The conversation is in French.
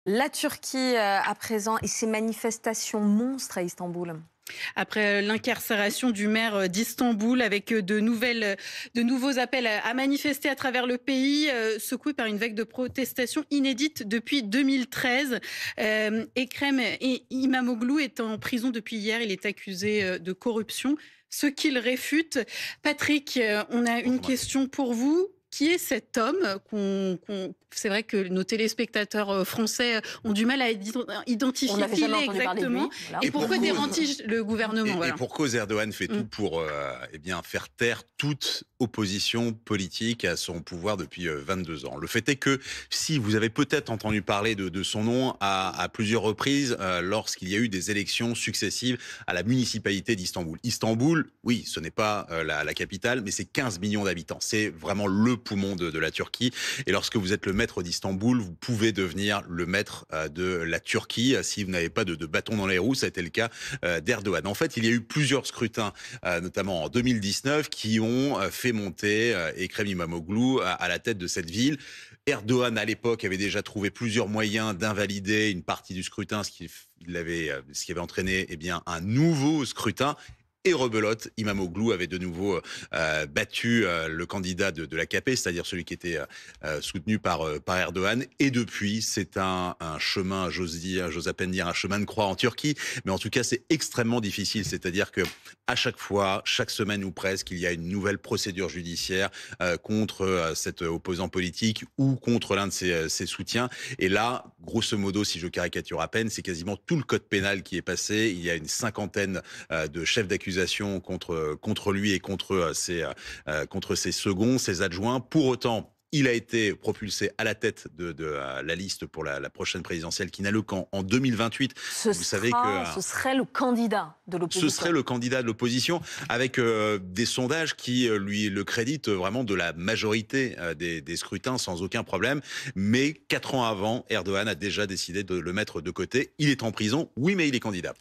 La Turquie à présent et ses manifestations monstres à Istanbul. Après l'incarcération du maire d'Istanbul avec de nouveaux appels à manifester à travers le pays, secoué par une vague de protestations inédite depuis 2013. Ekrem İmamoğlu est en prison depuis hier. Il est accusé de corruption, ce qu'il réfute. Patrick, on a une Bonjour Mathilde. question pour vous. Qui est cet homme C'est vrai que nos téléspectateurs français ont du mal à On identifier n'avait qui il jamais est entendu parler de lui. exactement. Voilà. Et Et pour pourquoi cause. dérange le gouvernement Et voilà. pour cause, Erdogan fait tout pour faire taire toute opposition politique à son pouvoir depuis 22 ans. Le fait est que si vous avez peut-être entendu parler de son nom à plusieurs reprises lorsqu'il y a eu des élections successives à la municipalité d'Istanbul. Istanbul, oui, ce n'est pas la capitale, mais c'est 15 millions d'habitants. C'est vraiment le poumon de la Turquie. Et lorsque vous êtes le maître d'Istanbul, vous pouvez devenir le maître de la Turquie si vous n'avez pas de bâton dans les roues. Ça a été le cas d'Erdogan. En fait, il y a eu plusieurs scrutins, notamment en 2019, qui ont fait monter Ekrem İmamoğlu à la tête de cette ville. Erdogan, à l'époque, avait déjà trouvé plusieurs moyens d'invalider une partie du scrutin, ce qui avait entraîné un nouveau scrutin. Et rebelote, İmamoğlu avait de nouveau battu le candidat de l'AKP, c'est-à-dire celui qui était soutenu par Erdogan. Et depuis, c'est un chemin, j'ose à peine dire un chemin de croix en Turquie, mais en tout cas, c'est extrêmement difficile. C'est-à-dire que à chaque fois, chaque semaine ou presque, il y a une nouvelle procédure judiciaire contre cet opposant politique ou contre l'un de ses soutiens. Et là, grosso modo, si je caricature à peine, c'est quasiment tout le code pénal qui est passé. Il y a une cinquantaine de chefs d'accusation contre lui et contre ses seconds, ses adjoints. Pour autant, il a été propulsé à la tête de la liste pour la prochaine présidentielle qui n'a le camp en 2028. Ce serait le candidat de l'opposition. Ce serait le candidat de l'opposition avec des sondages qui lui le créditent vraiment de la majorité des scrutins sans aucun problème. Mais 4 ans avant, Erdogan a déjà décidé de le mettre de côté. Il est en prison, oui, mais il est candidat.